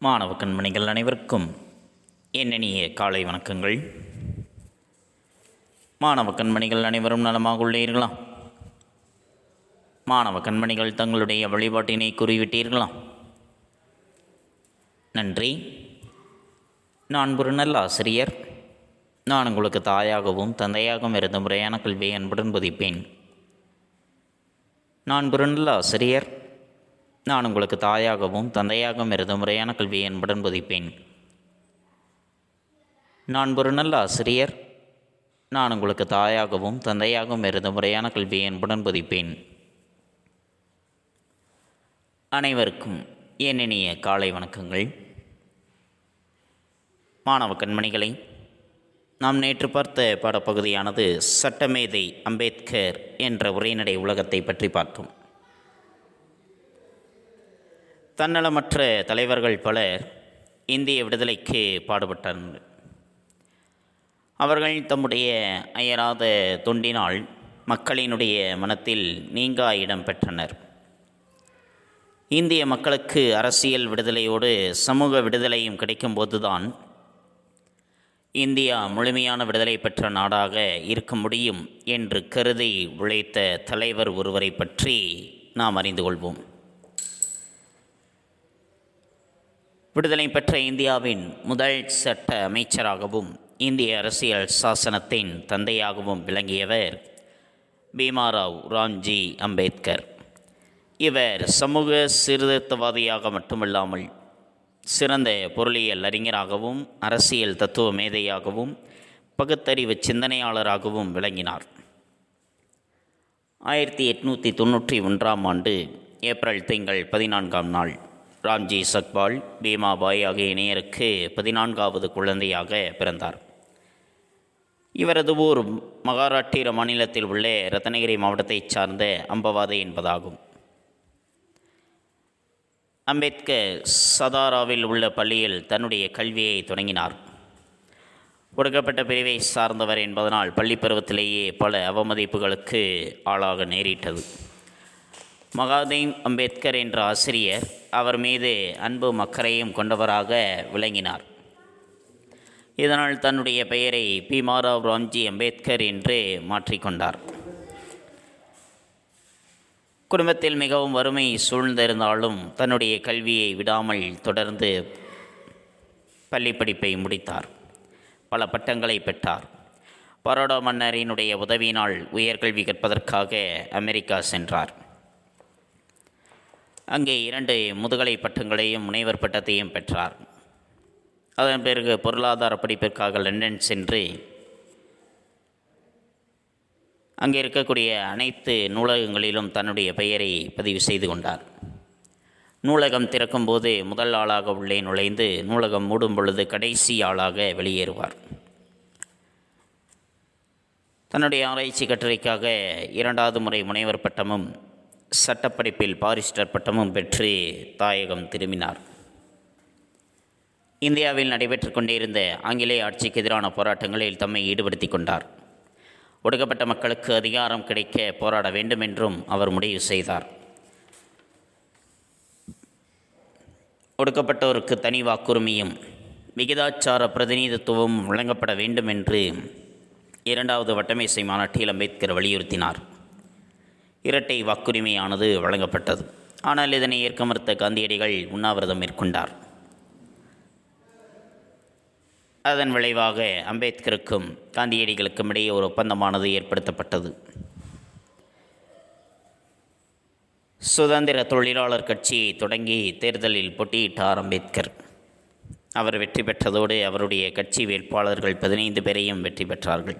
மாணவ கண்மணிகள் அனைவருக்கும் என்னிய காலை வணக்கங்கள். மாணவ கண்மணிகள் அனைவரும் நலமாக உள்ளீர்களா? மாணவ கண்மணிகள் தங்களுடைய வழிபாட்டினை கூறிவிட்டீர்களா? நன்றி. நான் ஒரு நல்ல ஆசிரியர். நான் உங்களுக்கு தாயாகவும் தந்தையாகவும் இருந்த முறையான கல்வியை அன்புடன் போதிப்பேன். நான் ஒரு நல்ல ஆசிரியர். நான் உங்களுக்கு தாயாகவும் தந்தையாகவும் இருந்த முறையான கல்வியை அன்புடன் போதிப்பேன். நான் ஒரு நல்ல ஆசிரியர். நான் உங்களுக்கு தாயாகவும் தந்தையாகவும் இருந்த முறையான கல்வியை அன்புடன் போதிப்பேன். அனைவருக்கும் என்னிய காலை வணக்கங்கள். மாணவ கண்மணிகளை, நாம் நேற்று பார்த்த பாடப்பகுதியானது சட்டமேதை அம்பேத்கர் என்ற உரைநடை உலகத்தை பற்றி பார்த்தோம். தன்னலமற்ற தலைவர்கள் பலர் இந்திய விடுதலைக்கு பாடுபட்டனர். அவர்கள் தம்முடைய அயராத தொண்டினால் மக்களினுடைய மனத்தில் நீங்கா இடம் பெற்றனர். இந்திய மக்களுக்கு அரசியல் விடுதலையோடு சமூக விடுதலையும் கிடைக்கும்போதுதான் இந்தியா முழுமையான விடுதலை பெற்ற நாடாக இருக்க முடியும் என்று கருதி உழைத்த தலைவர் ஒருவரை பற்றி நாம் அறிந்து கொள்வோம். விடுதலை பெற்ற இந்தியாவின் முதல் சட்ட அமைச்சராகவும் இந்திய அரசியல் சாசனத்தின் தந்தையாகவும் விளங்கியவர் பீமாராவ் ராம்ஜி அம்பேத்கர். இவர் சமூக சீர்திருத்தவாதியாக மட்டுமல்லாமல் சிறந்த பொருளியல் அறிஞராகவும் அரசியல் தத்துவ மேதையாகவும் பகுத்தறிவு சிந்தனையாளராகவும் விளங்கினார். 1891 ஏப்ரல் திங்கள் 14 ராம்ஜி சக்பால் பீமாபாய் ஆகிய இணையருக்கு 14வது குழந்தையாக பிறந்தார். இவரது ஊர் மகாராஷ்டிர மாநிலத்தில் உள்ள ரத்னகிரி மாவட்டத்தைச் சார்ந்த அம்பவாதை என்பதாகும். அம்பேத்கர் சதாராவில் உள்ள பள்ளியில் தன்னுடைய கல்வியை தொடங்கினார். ஒடுக்கப்பட்ட பிரிவை சார்ந்தவர் என்பதனால் பள்ளி பருவத்திலேயே பல அவமதிப்புகளுக்கு ஆளாக நேரிட்டது. மகாதேவ் அம்பேத்கர் என்ற ஆசிரியர் அவர் மீது அன்பும் அக்கறையும் கொண்டவராக விளங்கினார். இதனால் தன்னுடைய பெயரை பீமாராவ் ராம்ஜி அம்பேத்கர் என்று மாற்றிக்கொண்டார். குடும்பத்தில் மிகவும் வறுமை சூழ்ந்திருந்தாலும் தன்னுடைய கல்வியை விடாமல் தொடர்ந்து பள்ளி படிப்பை முடித்தார். பல பட்டங்களை பெற்றார். பரோடா மன்னரினுடைய உதவியினால் உயர்கல்வி கற்பதற்காக அமெரிக்கா சென்றார். அங்கே 2 முதுகலை பட்டங்களையும் முனைவர் பட்டத்தையும் பெற்றார். அதன் பிறகு பொருளாதார படிப்பிற்காக லண்டன் சென்று அங்கே இருக்கக்கூடிய அனைத்து நூலகங்களிலும் தன்னுடைய பெயரை பதிவு செய்து கொண்டார். நூலகம் திறக்கும்போது முதல் ஆளாக உள்ளே நுழைந்து நூலகம் மூடும் பொழுது கடைசி ஆளாக வெளியேறுவார். தன்னுடைய ஆராய்ச்சி கட்டுரைக்காக 2வது முறை முனைவர் பட்டமும் சட்டப்படிப்பில் பாரிஸ்டர் பட்டமும் பெற்று தாயகம் திரும்பினார். இந்தியாவில் நடைபெற்று கொண்டிருந்த ஆங்கிலேய ஆட்சிக்கு எதிரான போராட்டங்களில் தம்மை ஈடுபடுத்தி கொண்டார். ஒடுக்கப்பட்ட மக்களுக்கு அதிகாரம் கிடைக்க போராட வேண்டும் என்றும் அவர் முடிவு செய்தார். ஒடுக்கப்பட்டோருக்கு தனி வாக்குரிமையும் விகிதாச்சார பிரதிநிதித்துவம் வழங்கப்பட வேண்டும் என்று 2வது வட்டமேசை மாநாட்டில் அம்பேத்கர் வலியுறுத்தினார். இரட்டை வாக்குரிமையானது வழங்கப்பட்டது. ஆனால் இதனை ஏற்க மறுத்த காந்தியடிகள் உண்ணாவிரதம் மேற்கொண்டார். அதன் விளைவாக அம்பேத்கருக்கும் காந்தியடிகளுக்கும் இடையே ஒரு ஒப்பந்தமானது ஏற்படுத்தப்பட்டது. சுதந்திர தொழிலாளர் கட்சியை தொடங்கி தேர்தலில் போட்டியிட்டார் அம்பேத்கர். அவர் வெற்றி பெற்றதோடு அவருடைய கட்சி வேட்பாளர்கள் 15 பேரையும் வெற்றி பெற்றார்கள்.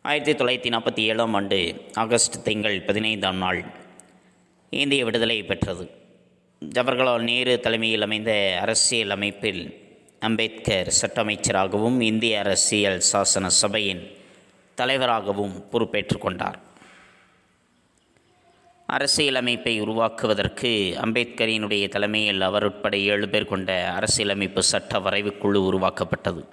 1947 ஆகஸ்ட் திங்கள் 15 இந்திய விடுதலை பெற்றது. ஜவஹர்லால் நேரு தலைமையில் அமைந்த அரசியல் அமைப்பில் அம்பேத்கர் சட்ட அமைச்சராகவும் இந்திய அரசியல் சாசன சபையின் தலைவராகவும் பொறுப்பேற்று கொண்டார். அரசியல் அமைப்பை உருவாக்குவதற்கு அம்பேத்கரினுடைய தலைமையில் அவர் உட்பட 7 பேர் கொண்ட அரசியலமைப்பு சட்ட வரைவுக்குழு உருவாக்கப்பட்டது.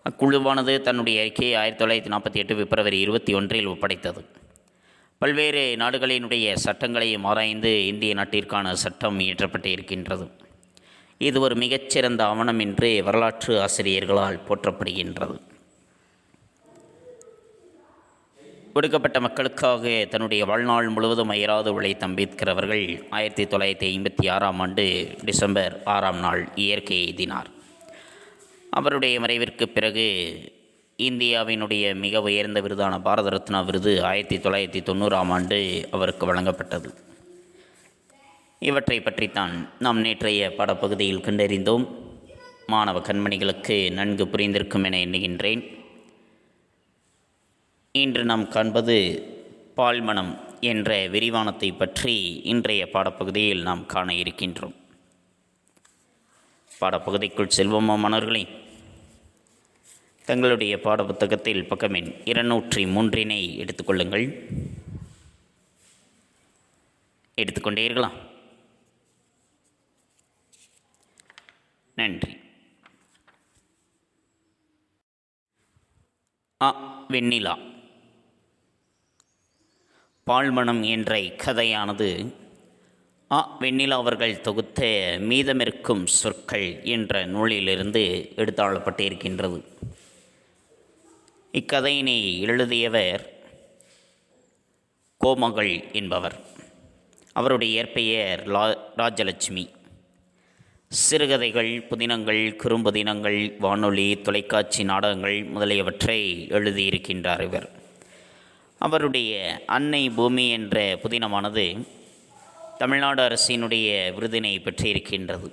அக்குழுவானது தன்னுடைய அறிக்கையை 1948 பிப்ரவரி 21 ஒப்படைத்தது. பல்வேறு நாடுகளினுடைய சட்டங்களையும் ஆராய்ந்து இந்திய நாட்டிற்கான சட்டம் இயற்றப்பட்டு இருக்கின்றது. இது ஒரு மிகச்சிறந்த ஆவணம் என்று வரலாற்று ஆசிரியர்களால் போற்றப்படுகின்றது. ஒடுக்கப்பட்ட மக்களுக்காக தன்னுடைய வாழ்நாள் முழுவதும் அயராது உழைத்த அம்பேத்கர் அவர்கள் 1956 டிசம்பர் 6 இயற்கை எய்தினார். அவருடைய மறைவிற்கு பிறகு இந்தியாவினுடைய மிக உயர்ந்த விருதான பாரத ரத்னா விருது 1990 அவருக்கு வழங்கப்பட்டது. இவற்றை பற்றித்தான் நாம் நேற்றைய பாடப்பகுதியில் கண்டறிந்தோம். மாணவ கண்மணிகளுக்கு நன்கு புரிந்திருக்கும் என எண்ணுகின்றேன். இன்று நாம் காண்பது பால்மனம் என்ற விரிவானத்தை பற்றி இன்றைய பாடப்பகுதியில் நாம் காண இருக்கின்றோம். பாடப்பகுதிக்குள் செல்வோமா மாணவர்களே? தங்களுடைய பாடப்புத்தகத்தில் பக்கம் எண் 203 எடுத்துக்கொள்ளுங்கள். எடுத்துக்கொண்டீர்களா? நன்றி. வெண்ணிலா. பால்மனம் என்ற இக்கதையானது வெண்ணிலா அவர்கள் தொகுத்த மீதமிருக்கும் சொற்கள் என்ற நூலிலிருந்து எடுத்தாளப்பட்டு இருக்கின்றது. இக்கதையினை எழுதியவர் கோமகள் என்பவர். அவருடைய இயற்பெயர் ராஜலட்சுமி. சிறுகதைகள், புதினங்கள், குறும்புதினங்கள், வானொலி, தொலைக்காட்சி நாடகங்கள் முதலியவற்றை எழுதியிருக்கின்றார் இவர். அவருடைய அன்னை பூமி என்ற புதினமானது தமிழ்நாடு அரசினுடைய விருதினை பெற்றிருக்கின்றது.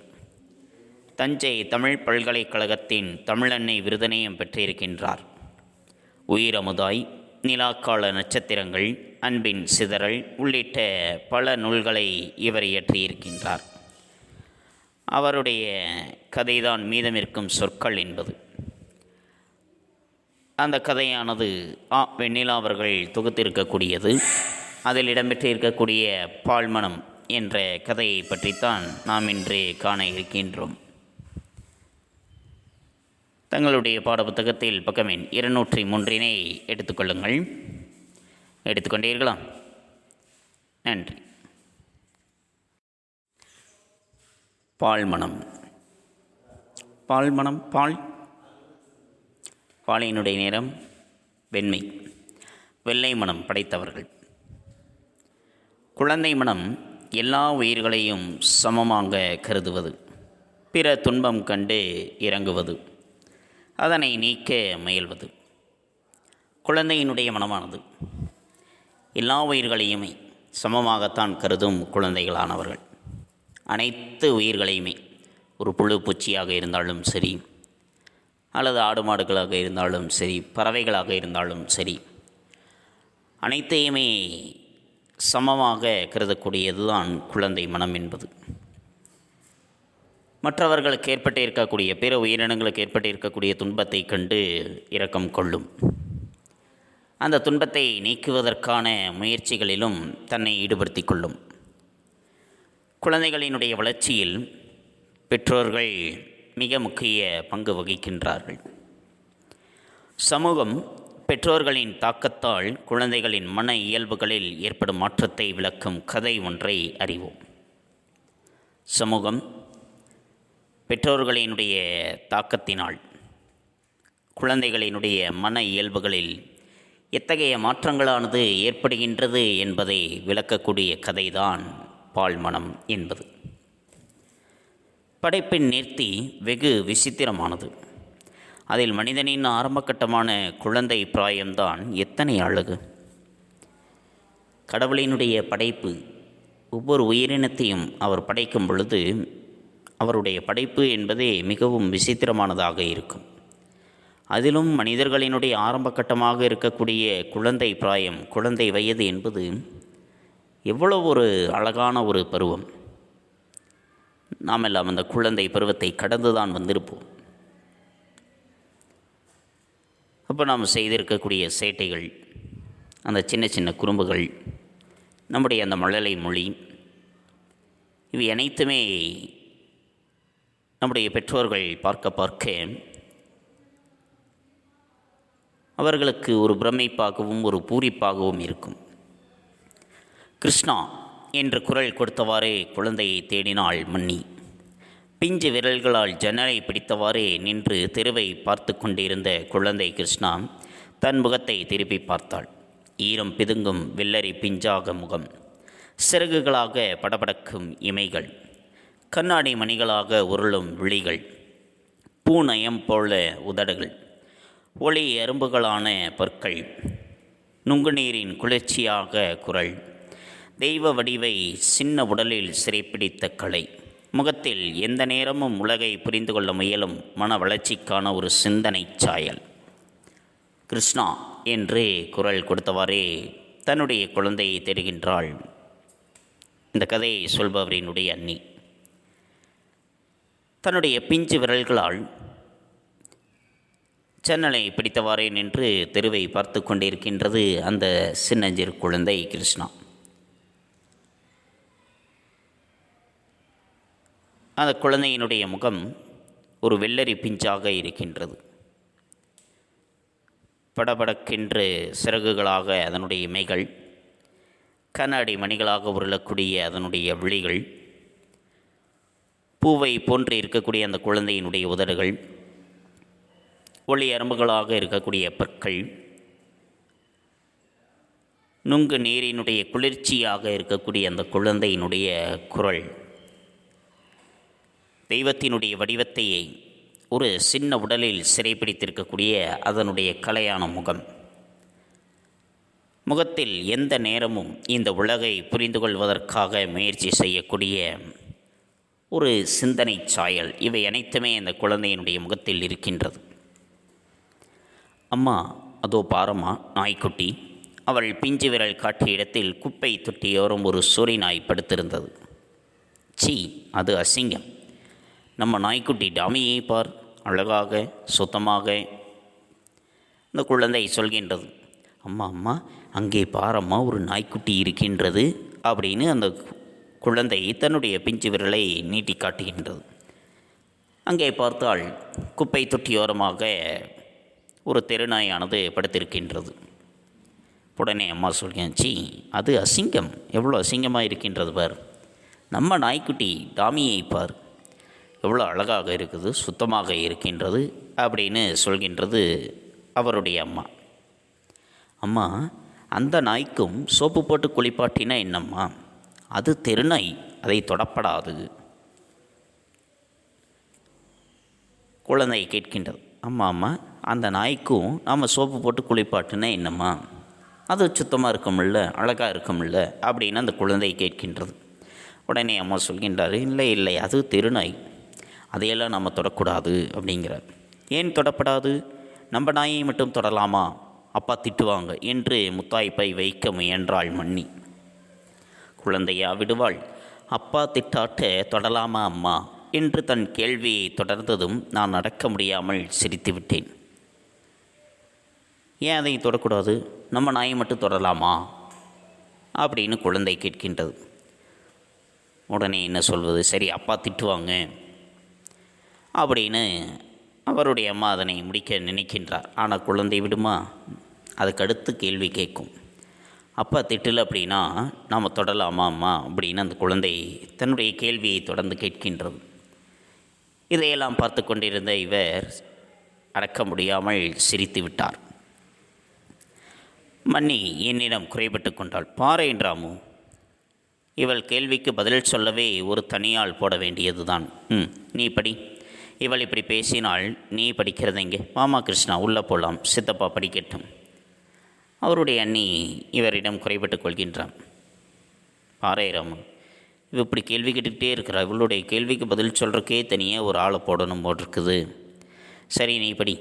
தஞ்சை தமிழ் பல்கலைக்கழகத்தின் தமிழன்னை விருதினையும் பெற்றிருக்கின்றார். உயிரமுதாய், நிலாக்கால நட்சத்திரங்கள், அன்பின் சிதறல் உள்ளிட்ட பல நூல்களை இவர் இயற்றியிருக்கின்றார். அவருடைய கதைதான் மீதமிருக்கும் சொற்கள் என்பது. அந்த கதையானது வெண்ணிலா அவர்கள் தொகுத்திருக்கக்கூடியது. அதில் இடம்பெற்றிருக்கக்கூடிய பால்மனம் என்ற கதையை பற்றித்தான் நாம் இன்று காண இருக்கின்றோம். தங்களுடைய பாடப்புத்தகத்தில் பக்கம் எண் 203 எடுத்துக்கொள்ளுங்கள். எடுத்துக்கொண்டீர்களா? நன்றி. பால்மனம். பால்மனம், பாலினுடைய நிறம் வெண்மை, வெள்ளை மனம் படைத்தவர்கள். குழந்தை மனம் எல்லா உயிர்களையும் சமமாக கருதுவது, பிற துன்பம் கண்டு இறங்குவது, அதனை நீக்க முயல்வது. குழந்தையினுடைய மனமானது எல்லா உயிர்களையுமே சமமாகத்தான் கருதும் குழந்தைகளானவர்கள். அனைத்து உயிர்களையுமே, ஒரு புழு பூச்சியாக இருந்தாலும் சரி, அல்லது ஆடு மாடுகளாக இருந்தாலும் சரி, பறவைகளாக இருந்தாலும் சரி, அனைத்தையுமே சமமாக கருதக்கூடியது தான் குழந்தை மனம் என்பது. மற்றவர்களுக்கு ஏற்பட்டு இருக்கக்கூடிய, பிற உயிரினங்களுக்கு ஏற்பட்டு இருக்கக்கூடிய துன்பத்தை கண்டு இரக்கம் கொள்ளும். அந்த துன்பத்தை நீக்குவதற்கான முயற்சிகளிலும் தன்னை ஈடுபடுத்தி கொள்ளும். குழந்தைகளினுடைய வளர்ச்சியில் பெற்றோர்கள் மிக முக்கிய பங்கு வகிக்கின்றார்கள். சமூகம் பெற்றோர்களின் தாக்கத்தால் குழந்தைகளின் மன இயல்புகளில் ஏற்படும் மாற்றத்தை விளக்கும் கதை ஒன்றை அறிவோம். சமூகம் பெற்றோர்களினுடைய தாக்கத்தினால் குழந்தைகளினுடைய மன இயல்புகளில் எத்தகைய மாற்றங்களானது ஏற்படுகின்றது என்பதை விளக்கக்கூடிய கதைதான் பால்மனம் என்பது. படைப்பின் நேர்த்தி வெகு விசித்திரமானது. அதில் மனிதனின் ஆரம்பகட்டமான குழந்தை பிராயம்தான் எத்தனை அழகு! கடவுளினுடைய படைப்பு, ஒவ்வொரு உயிரினத்தையும் அவர் படைக்கும் பொழுது அவருடைய படைப்பு என்பதே மிகவும் விசித்திரமானதாக இருக்கும். அதிலும் மனிதர்களினுடைய ஆரம்பகட்டமாக இருக்கக்கூடிய குழந்தை பிராயம், குழந்தை வயது என்பது எவ்வளவு ஒரு அழகான ஒரு பருவம்! நாம் எல்லாம் அந்த குழந்தை பருவத்தை கடந்துதான் வந்திருப்போம். அப்போ நாம் செய்திருக்கக்கூடிய சேட்டைகள், அந்த சின்ன சின்ன குறும்புகள், நம்முடைய அந்த மழலை மொழி, இவை அனைத்துமே நம்முடைய பெற்றோர்கள் பார்க்க அவர்களுக்கு ஒரு பிரமிப்பாகவும் ஒரு பூரிப்பாகவும் இருக்கும். கிருஷ்ணா என்று குரல் கொடுத்தவாறே குழந்தையை தேடினாள் மன்னி. பிஞ்சு விரல்களால் ஜன்னலை பிடித்தவாறே நின்று தெருவை பார்த்து கொண்டிருந்த குழந்தை கிருஷ்ணா தன் முகத்தை திருப்பி பார்த்தாள். ஈரம் பிதுங்கும் வெள்ளரி பிஞ்சாக முகம், சிறகுகளாக படபடக்கும் இமைகள், கண்ணாடி மணிகளாக உருளும் விழிகள், பூநயம் போல உதடுகள், ஒளி எறும்புகளான பற்கள், நுங்குநீரின் குளிர்ச்சியாக குரல், தெய்வ வடிவை சின்ன உடலில் சிறைப்பிடித்த கலை, முகத்தில் எந்த நேரமும் உலகை புரிந்து கொள்ள முயலும் மன வளர்ச்சிக்கான ஒரு சிந்தனை சாயல். கிருஷ்ணா என்று குரல் கொடுத்தவாறே தன்னுடைய குழந்தையை தேடுகின்றாள் இந்த கதையை சொல்பவரினுடைய அண்ணி. தன்னுடைய பிஞ்சு விரல்களால் ஜன்னலை பிடித்தவாறே நின்று தெருவை பார்த்து கொண்டிருக்கின்றது அந்த சின்னஞ்சிறு குழந்தை கிருஷ்ணா. அந்த குழந்தையினுடைய முகம் ஒரு வெள்ளரி பிஞ்சாக இருக்கின்றது. படபடக்கென்று சிறகுகளாக அதனுடைய இமைகள், கண்ணாடி மணிகளாக உருளக்கூடிய அதனுடைய விழிகள், பூவை போன்று இருக்கக்கூடிய அந்த குழந்தையினுடைய உதடுகள், ஒளி அரும்புகளாக இருக்கக்கூடிய பற்கள், நுங்கு நீரினுடைய குளிர்ச்சியாக இருக்கக்கூடிய அந்த குழந்தையினுடைய குரல், தெய்வத்தினுடைய வடிவத்தையே ஒரு சின்ன உடலில் சிறைப்பிடித்திருக்கக்கூடிய அதனுடைய கலையான முகம், முகத்தில் எந்த நேரமும் இந்த உலகை புரிந்து கொள்வதற்காக முயற்சி செய்யக்கூடிய ஒரு சிந்தனை சாயல், இவை அனைத்துமே இந்த குழந்தையினுடைய முகத்தில் இருக்கின்றது. அம்மா அதோ பாரம்மா நாய்க்குட்டி. அவள் பிஞ்சு விரல் காட்டிய இடத்தில் குப்பை தொட்டியோரம் ஒரு சூறை நாய் படுத்திருந்தது. சீ, அது அசிங்கம். நம்ம நாய்க்குட்டி டாமியை பார், அழகாக சுத்தமாக. இந்த குழந்தை சொல்கின்றது, அம்மா அம்மா அங்கே பாரம்மா ஒரு நாய்க்குட்டி இருக்கின்றது அப்படின்னு அந்த குழந்தை தன்னுடைய பிஞ்சு விரலை நீட்டி காட்டுகின்றது. அங்கே பார்த்தால் குப்பை தொட்டியோரமாக ஒரு தெருநாயானது படுத்திருக்கின்றது. உடனே அம்மா சொல்கிறேன், சீ அது அசிங்கம், எவ்வளோ அசிங்கமாக இருக்கின்றது பார். நம்ம நாய்க்குட்டி டாமியை பார், எவ்வளோ அழகாக இருக்குது, சுத்தமாக இருக்கின்றது அப்படின்னு சொல்கின்றது அவருடைய அம்மா. அம்மா, அந்த நாய்க்கும் சோப்பு போட்டு குளிப்பாட்டினா என்னம்மா? அது தெருநாய், அதை தொடப்படாது. குழந்தை கேட்கின்றது, அம்மா அம்மா அந்த நாய்க்கும் நாம் சோப்பு போட்டு குளிப்பாட்டினா என்னம்மா? அது சுத்தமாக இருக்குமில்ல, அழகாக இருக்குமில்ல அப்படின்னு அந்த குழந்தை கேட்கின்றது. உடனே அம்மா சொல்கின்றார், இல்லை இல்லை அது தெருநாய், அதையெல்லாம் நம்ம தொடக்கூடாது அப்படிங்கிறார். ஏன் தொடப்படாது? நம்ம நாயை மட்டும் தொடலாமா? அப்பா திட்டுவாங்க என்று முத்தாய்ப்பை வைக்க முயன்றாள் மன்னி. குழந்தையா விடுவாள்? அப்பா திட்டாட்ட தொடலாமா அம்மா என்று தன் கேள்வியை தொடர்ந்ததும் நான் அடக்க முடியாமல் சிரித்து விட்டேன். ஏன் அதை தொடக்கூடாது? நம்ம நாயை மட்டும் தொடலாமா அப்படின்னு குழந்தை கேட்கின்றது. உடனே என்ன சொல்வது? சரி, அப்பா திட்டுவாங்க அப்படின்னு அவருடைய அம்மா அதனை முடிக்க நினைக்கின்றார். ஆனால் குழந்தை விடுமா? அதுக்கடுத்து கேள்வி கேட்கும். அப்பா திட்டலை அப்படின்னா நாம் தொடலாமா அம்மா அப்படின்னு அந்த குழந்தை தன்னுடைய கேள்வியை தொடர்ந்து கேட்கின்றது. இதையெல்லாம் பார்த்து கொண்டிருந்த இவர் அடக்க முடியாமல் சிரித்து விட்டார். மன்னி என்னிடம் குறைபட்டு கொண்டாள். பாரேன் ராமு, இவள் கேள்விக்கு பதில் சொல்லவே ஒரு தனியால் போட வேண்டியது தான். நீ படி. இவள் இப்படி பேசினால் நீ படிக்கிறது எங்கே? மாமா கிருஷ்ணா உள்ளே போகலாம், சித்தப்பா படிக்கட்டும். அவருடைய அண்ணி இவரிடம் குறைபட்டு கொள்கின்றான். பாரே ராமு, இவ இப்படி கேள்வி கேட்டுக்கிட்டே இருக்கிறா, இவளுடைய கேள்விக்கு பதில் சொல்கிறக்கே தனியாக ஒரு ஆளை போடணும் போட்டிருக்குது. சரி நீ படி.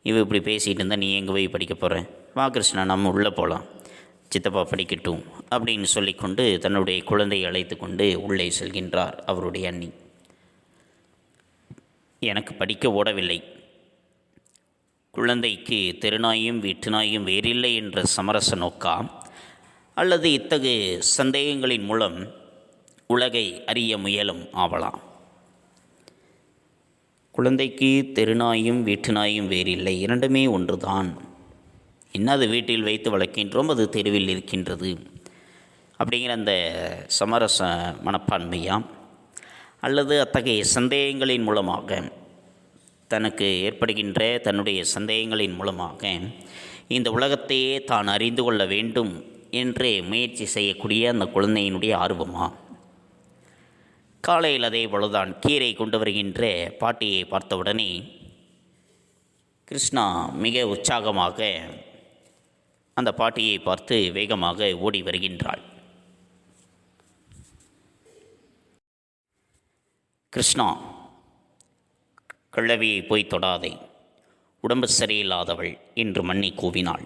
இவ இப்படி பேசிகிட்டு இருந்தால் நீ எங்கே போய் படிக்க போகிற? வா கிருஷ்ணா, நம்ம உள்ளே போகலாம், சித்தப்பா படிக்கட்டும் அப்படின்னு சொல்லிக்கொண்டு தன்னுடைய குழந்தையை அழைத்து கொண்டு உள்ளே செல்கின்றார் அவருடைய அண்ணி. எனக்கு படிக்க ஓடவில்லை. குழந்தைக்கு தெருநாயும் வீட்டு நாயும் வேறில்லை என்ற சமரச நோக்கா, அல்லது இத்தகைய சந்தேகங்களின் மூலம் உலகை அறிய முயலும் ஆவலாம்? குழந்தைக்கு தெருநாயும் வீட்டு நாயும் வேறில்லை, இரண்டுமே ஒன்றுதான். என்ன அது வீட்டில் வைத்து வளர்க்கின்றோம், அது தெருவில் இருக்கின்றது. அப்படிங்கிற அந்த சமரச மனப்பான்மையா, அல்லது அத்தகைய சந்தேகங்களின் மூலமாக தனக்கு ஏற்படுகின்ற தன்னுடைய சந்தேகங்களின் மூலமாக இந்த உலகத்தையே தான் அறிந்து கொள்ள வேண்டும் என்று முயற்சி செய்யக்கூடிய அந்த குழந்தையினுடைய ஆர்வமா? காலையில் அதே போலதான் கீரை கொண்டு வருகின்ற பாட்டியை பார்த்தவுடனே கிருஷ்ணா மிக உற்சாகமாக அந்த பாட்டியை பார்த்து வேகமாக ஓடி வருகின்றாள். கிருஷ்ணா, கிழவியை போய் தொடாதே, உடம்பு சரியில்லாதவள் என்று மன்னி கூவினாள்.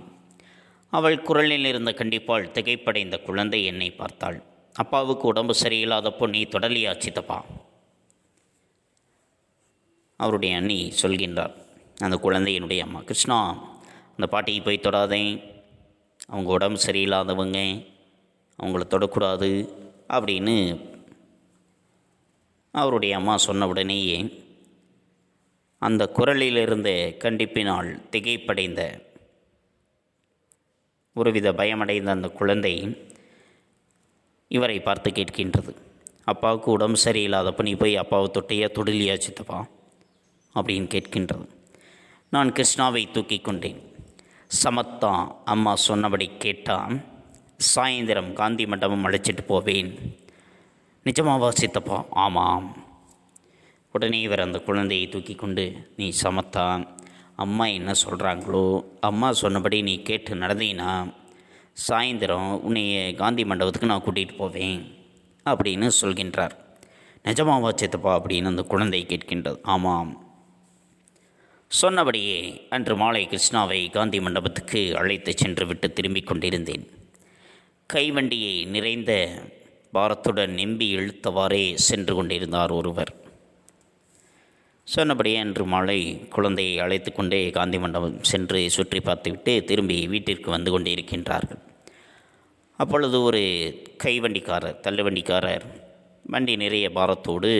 அவள் குரலில் இருந்த கண்டிப்பால் திகைப்படைந்த குழந்தை என்னை பார்த்தாள். அப்பாவுக்கு உடம்பு சரியில்லாதப்போ நீ தொடலியா சித்தப்பா? அவருடைய அண்ணி சொல்கின்றார், அந்த குழந்தையினுடைய அம்மா, கிருஷ்ணா அந்த பாட்டியை போய் தொடாதே, அவங்க உடம்பு சரியில்லாதவங்க, அவங்கள தொடக்கூடாது அப்படின்னு அவருடைய அம்மா சொன்ன உடனேயே அந்த குரலிலிருந்த கண்டிப்பினால் திகைப்படைந்த ஒருவித பயமடைந்த அந்த குழந்தை இவரை பார்த்து கேட்கின்றது, அப்பாவுக்கு உடம்பு சரியில்லாதப்போ நீ போய் அப்பாவை தொட்டையா தொடலியா சித்தப்பா அப்படின்னு கேட்கின்றது. நான் கிருஷ்ணாவை தூக்கி கொண்டேன். சமத்தா அம்மா சொன்னபடி கேட்டால் சாயந்தரம் காந்தி மண்டபம் அழைச்சிட்டு போவேன். நிஜமாவா சித்தப்பா? ஆமாம். உடனே இவர் அந்த குழந்தையை தூக்கி கொண்டு, நீ சமத்தா அம்மா என்ன சொல்கிறாங்களோ அம்மா சொன்னபடி நீ கேட்டு நடந்தீன்னா சாயந்தரம் உன்னைய காந்தி மண்டபத்துக்கு நான் கூட்டிகிட்டு போவேன் அப்படின்னு சொல்கின்றார். நிஜமாவா சித்தப்பா அப்படின்னு அந்த குழந்தை கேட்கின்றது. ஆமாம். சொன்னபடியே அன்று மாலை கிருஷ்ணாவை காந்தி மண்டபத்துக்கு அழைத்து சென்று விட்டு திரும்பிக் கொண்டிருந்தேன். கைவண்டியை நிறைந்த பாரத்துடன் நெம்பி இழுத்தவாறே சென்று கொண்டிருந்தார் ஒருவர். சொன்னபடியே அன்று மாலை குழந்தையை அழைத்து கொண்டே காந்தி மண்டபம் சென்று சுற்றி பார்த்துவிட்டு திரும்பி வீட்டிற்கு வந்து கொண்டே இருக்கின்றார்கள். அப்பொழுது ஒரு கைவண்டிக்காரர், தள்ளுவண்டிக்காரர் வண்டி நிறைய பாரத்தோடு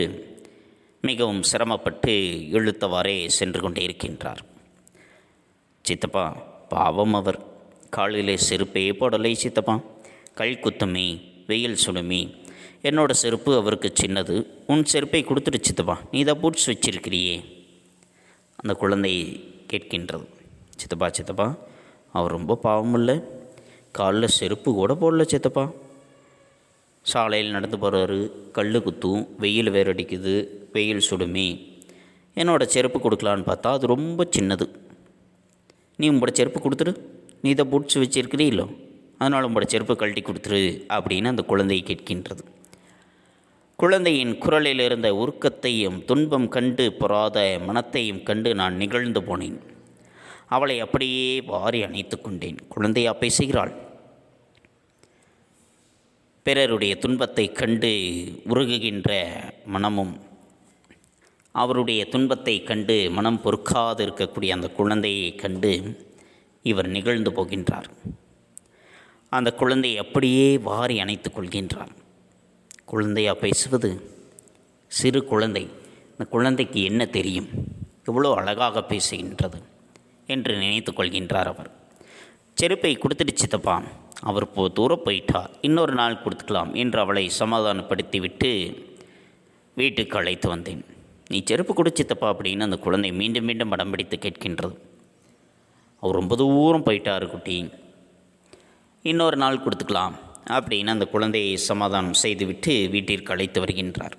மிகவும் சிரமப்பட்டு இழுத்தவாறே சென்று கொண்டே இருக்கின்றார். சித்தப்பா பாவம், அவர் காலிலே செருப்பே போடலை சித்தப்பா, கல் குத்துமே, வெயில் சுடுமே, என்னோடய செருப்பு அவருக்கு சின்னது, உன் செருப்பை கொடுத்துட்டு சித்தப்பா, நீ தான் பூட்ஸ் வச்சிருக்கிறியே. அந்த குழந்தை கேட்கின்றது, சித்தப்பா சித்தப்பா அவர் ரொம்ப பாவம் இல்லை, காலில் செருப்பு கூட போடல சித்தப்பா, சாலையில் நடந்து போகிறாரு, கல் குத்தும், வெயில் வேறு அடிக்குது, வெயில் சுடுமே, என்னோடய செருப்பு கொடுக்கலான்னு பார்த்தா அது ரொம்ப சின்னது, நீ உங்களோட செருப்பு கொடுத்துரு, நீ தான் பூட்ஸ் வச்சிருக்கிறீங்களோ, அதனால் உங்களோட செருப்பு கழட்டி கொடுத்துரு அப்படின்னு அந்த குழந்தையை கேட்கின்றது. குழந்தையின் குரலில் இருந்த உருக்கத்தையும் துன்பம் கண்டு பொறாத மனத்தையும் கண்டு நான் நிகழ்ந்து போனேன். அவளை அப்படியே வாரி அணைத்து கொண்டேன். குழந்தையா பேசுகிறாள். பிறருடைய துன்பத்தை கண்டு உருகுகின்ற மனமும் அவருடைய துன்பத்தை கண்டு மனம் பொறுக்காது இருக்கக்கூடிய அந்த குழந்தையை கண்டு இவர் நிகழ்ந்து போகின்றார். அந்த குழந்தையை அப்படியே வாரி அணைத்து கொள்கின்றார். குழந்தையா பேசுவது? சிறு குழந்தை, இந்த குழந்தைக்கு என்ன தெரியும், எவ்வளோ அழகாக பேசுகின்றது என்று நினைத்து கொள்கின்றார் அவர். செருப்பை கொடுத்துட்டு சித்தப்பா, அவர் தூரம் போயிட்டார், இன்னொரு நாள் கொடுத்துக்கலாம் என்று அவளை சமாதானப்படுத்திவிட்டு வீட்டுக்கு அழைத்து வந்தேன். நீ செருப்பு கொடு சித்தப்பா அப்படின்னு அந்த குழந்தை மீண்டும் மீண்டும் படம் பிடித்து கேட்கின்றது. அவர் ரொம்ப தூரம் போயிட்டார் குட்டி, இன்னொரு நாள் கொடுத்துக்கலாம் அப்படின்னு அந்த குழந்தையை சமாதானம் செய்துவிட்டு வீட்டிற்கு அழைத்து வருகின்றார்.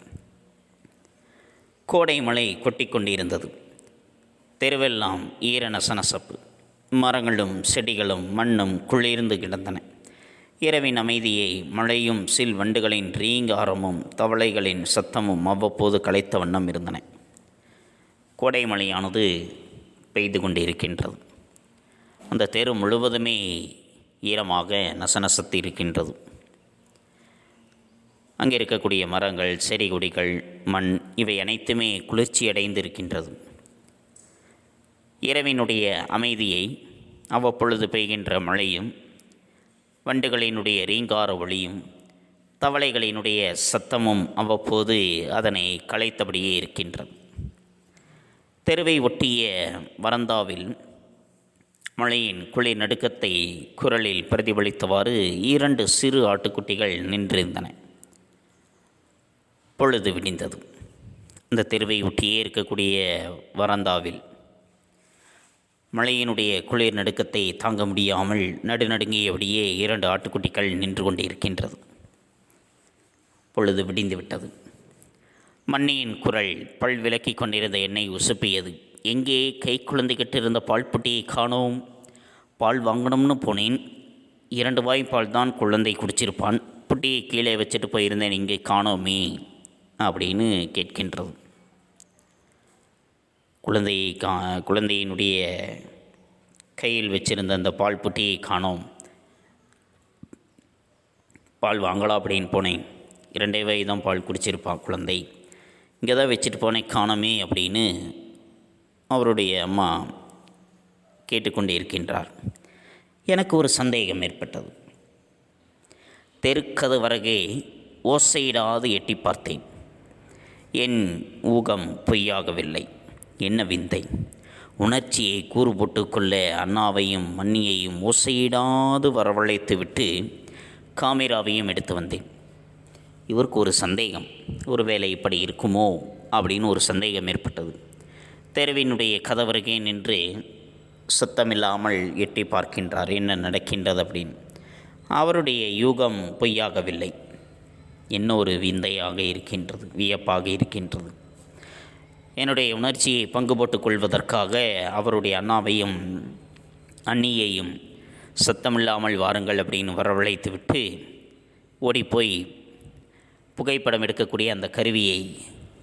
கோடை மழை கொட்டி கொண்டிருந்தது. தெருவெல்லாம் ஈர நசநசப்பு, மரங்களும் செடிகளும் மண்ணும் குளிர்ந்து கிடந்தன. இரவின் அமைதியை மழையும் சில் வண்டுகளின் ரீங்காரமும் தவளைகளின் சத்தமும் அவ்வப்போது கலைத்த வண்ணம் இருந்தன. கோடை மழையானது பெய்து கொண்டிருக்கின்றது. அந்த தெரு முழுவதுமே ஈரமாக நசநசத்து இருக்கின்றது. அங்கே இருக்கக்கூடிய மரங்கள், செடி கொடிகள், மண் இவை அனைத்துமே குளிர்ச்சி அடைந்து இருக்கின்றது. இரவினுடைய அமைதியை அவ்வப்பொழுது பெய்கின்ற மழையும், வண்டுகளினுடைய ரீங்கார ஒளியும், தவளைகளினுடைய சத்தமும் அவ்வப்போது அதனை கலைத்தபடியே இருக்கின்றது. தெருவை ஒட்டிய வராந்தாவில் மழையின் குளிர் நடுக்கத்தை குரலில் பிரதிபலித்தவாறு 2 சிறு ஆட்டுக்குட்டிகள் நின்றிருந்தன. பொழுது விடிந்தது. அந்த தெருவை ஒட்டியே இருக்கக்கூடிய வராந்தாவில் மழையினுடைய குளிர் நடுக்கத்தை தாங்க முடியாமல் நடுநடுங்கியபடியே 2 ஆட்டுக்குட்டிகள் நின்று கொண்டிருக்கின்றது. பொழுது விடிந்து விட்டது. மண்ணியின் குரல் பல் விலக்கி கொண்டிருந்த என்னை உசுப்பியது. எங்கே கை குழந்தைகிட்டு இருந்த பால் புட்டியை காணோம். பால் வாங்கணும்னு போனேன். 2 வாய் பால் தான் குழந்தை குடிச்சிருப்பான். புட்டியை கீழே வச்சுட்டு போயிருந்தேன், இங்கே காணோமே அப்படின்னு கேட்கின்றது. குழந்தையினுடைய கையில் வச்சிருந்த அந்த பால் புட்டியை காணோம். பால் வாங்கலாம் அப்படின்னு போனேன். 2 வாய் தான் பால் குடிச்சிருப்பான் குழந்தை. இங்கே தான் வச்சுட்டு போனேன், காணோமே அப்படின்னு அவருடைய அம்மா கேட்டுக்கொண்டே இருக்கின்றார். எனக்கு ஒரு சந்தேகம் ஏற்பட்டது. தெருக்கது வரகே ஓசையிடாது எட்டி பார்த்தேன். என் ஊகம் பொய்யாகவில்லை. என்ன விந்தை! உணர்ச்சியை கூறு போட்டுக்கொள்ள அண்ணாவையும் மன்னியையும் ஓசையிடாது வரவழைத்து விட்டு காமிராவையும் எடுத்து வந்தேன். இவருக்கு ஒரு சந்தேகம், ஒருவேளை இப்படி இருக்குமோ அப்படின்னு ஒரு சந்தேகம் ஏற்பட்டது. தெருவினுடைய கதவருகே நின்று சத்தமில்லாமல் எட்டி பார்க்கின்றார், என்ன நடக்கின்றது அப்படின்னு. அவருடைய யூகம் பொய்யாகவில்லை. என்ன ஒரு விந்தையாக இருக்கின்றது, வியப்பாக இருக்கின்றது. என்னுடைய உணர்ச்சியை பங்கு போட்டுக் கொள்வதற்காக அவருடைய அண்ணாவையும் அண்ணியையும் சத்தமில்லாமல் வாருங்கள் அப்படின்னு வரவழைத்து விட்டு ஓடிப்போய் புகைப்படம் எடுக்கக்கூடிய அந்த கருவியை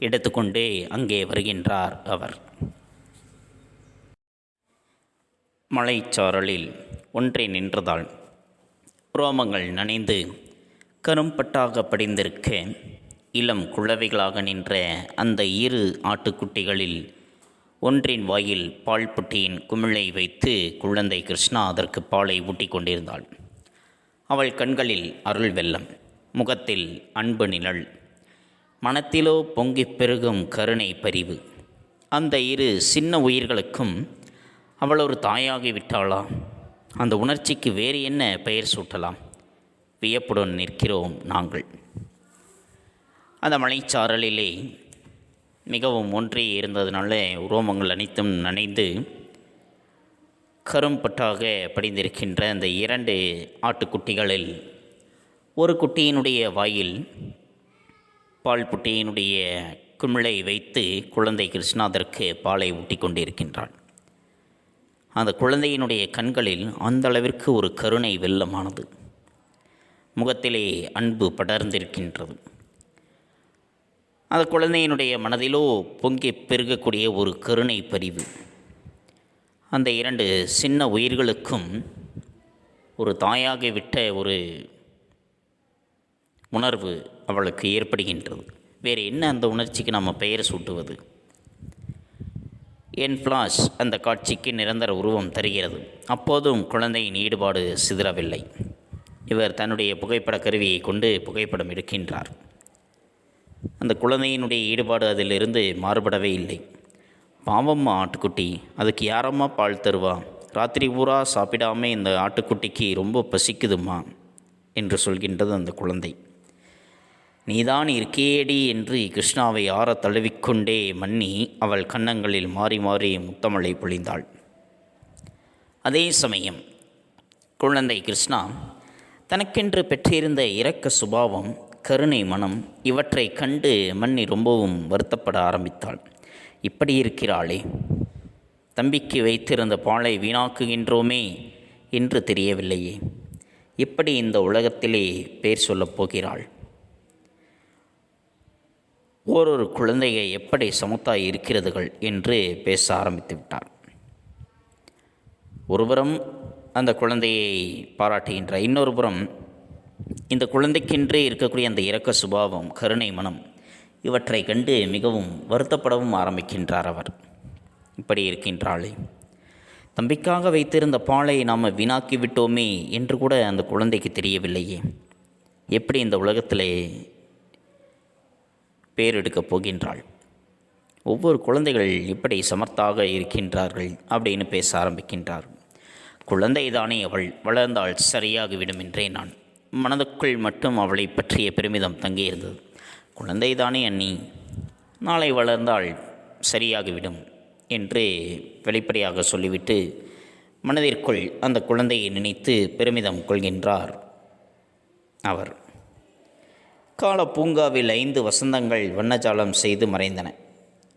எடுத்துக்கொண்டு அங்கே வருகின்றார் அவர். மலைச்சாரலில் ஒன்றை நின்றதால் ரோமங்கள் நனைந்து கரும்பட்டாக படிந்திருக்க இளம் குழவைகளாக நின்ற அந்த 2 ஆட்டுக்குட்டிகளில் ஒன்றின் வாயில் பால் புட்டியின் குமிழை வைத்து குழந்தை கிருஷ்ணா அதற்கு பாலை ஊட்டி கொண்டிருந்தாள். அவள் கண்களில் அருள் வெள்ளம், முகத்தில் அன்பு நிழல், மனத்திலோ பொங்கிப் பெருகும் கருணை பரிவு. அந்த 2 சின்ன உயிர்களுக்கும் அவள் ஒரு தாயாகிவிட்டாளா? அந்த உணர்ச்சிக்கு வேறு என்ன பெயர் சூட்டலாம்? வியப்புடன் நிற்கிறோம் நாங்கள். அந்த மலைச்சாரலிலே மிகவும் ஒன்றி இருந்ததுனால உரோமங்கள் அனைத்தும் நனைந்து கரும்பட்டாக படிந்திருக்கின்ற அந்த 2 ஆட்டுக்குட்டிகளில் ஒரு குட்டியினுடைய வாயில் பால் புட்டியினுடைய குமிழை வைத்து குழந்தை கிருஷ்ணாதற்கு பாலை ஊட்டி கொண்டிருக்கின்றாள். அந்த குழந்தையினுடைய கண்களில் அந்த அளவிற்கு ஒரு கருணை வெள்ளமானது. முகத்திலே அன்பு படர்ந்திருக்கின்றது. அந்த குழந்தையினுடைய மனதிலோ பொங்கி பெருகக்கூடிய ஒரு கருணை பரிவு. அந்த 2 சின்ன உயிர்களுக்கும் ஒரு தாயாகிவிட்ட ஒரு உணர்வு அவளுக்கு ஏற்படுகின்றது. வேறு என்ன அந்த உணர்ச்சிக்கு நம்ம பெயர் சூட்டுவது? என் ஃப்ளாஷ் அந்த காட்சிக்கு நிரந்தர உருவம் தருகிறது. அப்போதும் குழந்தையின் ஈடுபாடு சிதறவில்லை. இவர் தன்னுடைய புகைப்பட கருவியை கொண்டு புகைப்படம் எடுக்கின்றார். அந்த குழந்தையினுடைய ஈடுபாடு அதிலிருந்து மாறுபடவே இல்லை. பாவம்மா ஆட்டுக்குட்டி, அதுக்கு யாரம்மா பால் தருவா? ராத்திரி பூரா சாப்பிடாமல் இந்த ஆட்டுக்குட்டிக்கு ரொம்ப பசிக்குதுமா என்று சொல்கின்றது அந்த குழந்தை. நீதான் இருக்கேடி என்று கிருஷ்ணாவை ஆற தழுவிக்கொண்டே மன்னி அவள் கன்னங்களில் மாறி மாறி முத்தமழை பொழிந்தாள். அதே சமயம் குழந்தை கிருஷ்ணா தனக்கென்று பெற்றிருந்த இரக்க சுபாவம், கருணை மனம் இவற்றை கண்டு மன்னி ரொம்பவும் வருத்தப்பட ஆரம்பித்தாள். இப்படி இருக்கிறாளே, தம்பிக்கு வைத்திருந்த பாலை வீணாக்குகின்றோமே என்று தெரியவில்லையே, எப்படி இந்த உலகத்திலே பேர் சொல்லப் போகிறாள்? ஓரொரு குழந்தையை எப்படி சமத்தாய் இருக்கிறதுகள் என்று பேச ஆரம்பித்து விட்டார். ஒருபுறம் அந்த குழந்தையை பாராட்டுகின்றார், இன்னொரு புறம் இந்த குழந்தைக்கென்றே இருக்கக்கூடிய அந்த இரக்க சுபாவம், கருணை மனம் இவற்றை கண்டு மிகவும் வருத்தப்படவும் ஆரம்பிக்கின்றார் அவர். இப்படி இருக்கின்றாளே, தம்பிக்காக வைத்திருந்த பாலை நாம் வீணாக்கி விட்டோமே என்று கூட அந்த குழந்தைக்கு தெரியவில்லையே, எப்படி இந்த உலகத்திலே பேர் எடுக்கப் போகின்றாள்? ஒவ்வொரு குழந்தைகள் இப்படி சமர்த்தாக இருக்கின்றார்கள் அப்படின்னு பேச ஆரம்பிக்கின்றார். குழந்தைதானே அவள், வளர்ந்தால் சரியாகிவிடும் என்றேன் நான். மனதுக்குள் மட்டும் அவளை பற்றிய பெருமிதம் தங்கியிருந்தது. குழந்தைதானே அண்ணி, நாளை வளர்ந்தால் சரியாகிவிடும் என்று வெளிப்படையாக சொல்லிவிட்டு மனதிற்குள் அந்த குழந்தையை நினைத்து பெருமிதம் கொள்கின்றார் அவர். கால பூங்காவில் 5 வசந்தங்கள் வண்ணஜாலம் செய்து மறைந்தன.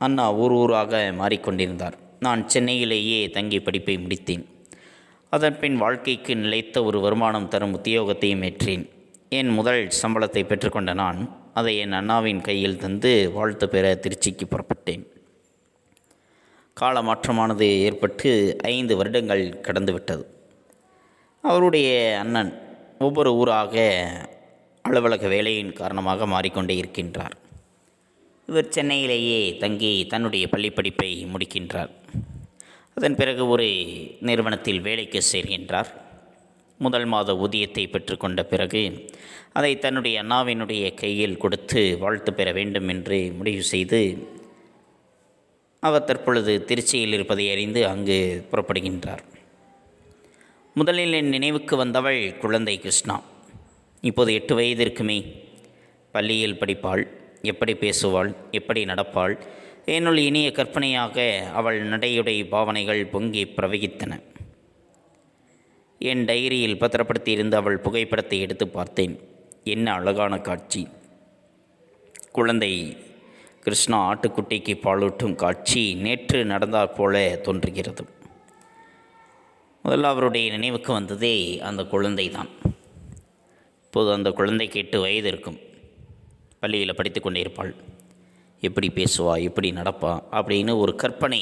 அண்ணா ஊராக மாறிக்கொண்டிருந்தார். நான் சென்னையிலேயே தங்கி படிப்பை முடித்தேன். அதன்பின் வாழ்க்கைக்கு நிலைத்த ஒரு வருமானம் தரும் உத்தியோகத்தையும் ஏற்றேன். என் முதல் சம்பளத்தை பெற்றுக்கொண்ட நான் அதை என் அண்ணாவின் கையில் தந்து வாழ்த்து பெற திருச்சிக்கு புறப்பட்டேன். கால மாற்றமானது ஏற்பட்டு 5 வருடங்கள் கடந்துவிட்டது. அவருடைய அண்ணன் ஒவ்வொரு ஊராக அலுவலக வேலையின் காரணமாக மாறிக்கொண்டே இருக்கின்றார். இவர் சென்னையிலேயே தங்கி தன்னுடைய பள்ளிப்படிப்பை முடிக்கின்றார். அதன் பிறகு ஒரு நிறுவனத்தில் வேலைக்கு சேர்கின்றார். முதல் மாத ஊதியத்தை பெற்றுக்கொண்ட பிறகு அதை தன்னுடைய அண்ணாவினுடைய கையில் கொடுத்து வாழ்த்து பெற வேண்டும் என்று முடிவு செய்து அவர் தற்பொழுது திருச்சியில் இருப்பதை அறிந்து அங்கு புறப்படுகின்றார். முதலில் என் நினைவுக்கு வந்தவள் குழந்தை கிருஷ்ணா. இப்போது 8 வயது இருக்குமே. பள்ளியில் படிப்பாள், எப்படி பேசுவாள், எப்படி நடப்பாள், என்னுள் இனிய கற்பனையாக அவள் நடையுடை பாவனைகள் பொங்கி பிரவகித்தன. என் டைரியில் பத்திரப்படுத்தியிருந்த அவள் புகைப்படத்தை எடுத்து பார்த்தேன். என்ன அழகான காட்சி! குழந்தை கிருஷ்ணா ஆட்டுக்குட்டிக்கு பாலூட்டும் காட்சி நேற்று நடந்தாற் போல தோன்றுகிறது. முதல்ல அவருடைய நினைவுக்கு வந்ததே அந்த குழந்தை தான். இப்போது அந்த குழந்தைக்கு 8 வயது இருக்கும். பள்ளியில் படித்து கொண்டே இருப்பாள். எப்படி பேசுவா, எப்படி நடப்பா அப்படின்னு ஒரு கற்பனை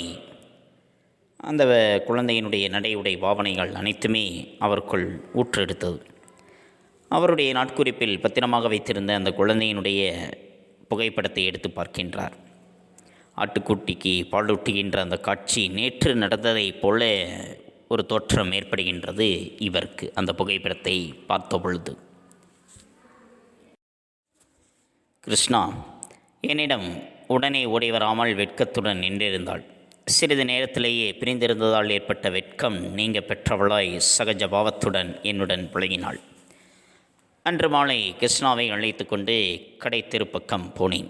அந்த குழந்தையினுடைய நடையுடைய பாவனைகள் அனைத்துமே அவருக்குள் ஊற்றெடுத்தது. அவருடைய நாட்குறிப்பில் பத்திரமாக வைத்திருந்த அந்த குழந்தையினுடைய புகைப்படத்தை எடுத்து பார்க்கின்றார். ஆட்டுக்குட்டிக்கு பாலூட்டுகின்ற அந்த காட்சி நேற்று நடந்ததைப் போல ஒரு தோற்றம் ஏற்படுகின்றது இவருக்கு அந்த புகைப்படத்தை பார்த்த பொழுது. கிருஷ்ணா என்னிடம் உடனே ஓடி வராமல் வெட்கத்துடன் நின்றிருந்தாள். சிறிது நேரத்திலேயே பிரிந்திருந்ததால் ஏற்பட்ட வெட்கம் நீங்க பெற்றவளாய் சகஜ பாவத்துடன் என்னுடன் பழகினாள். அன்று மாலை கிருஷ்ணாவை அழைத்து கொண்டு கடை தெருப்பக்கம் போனேன்.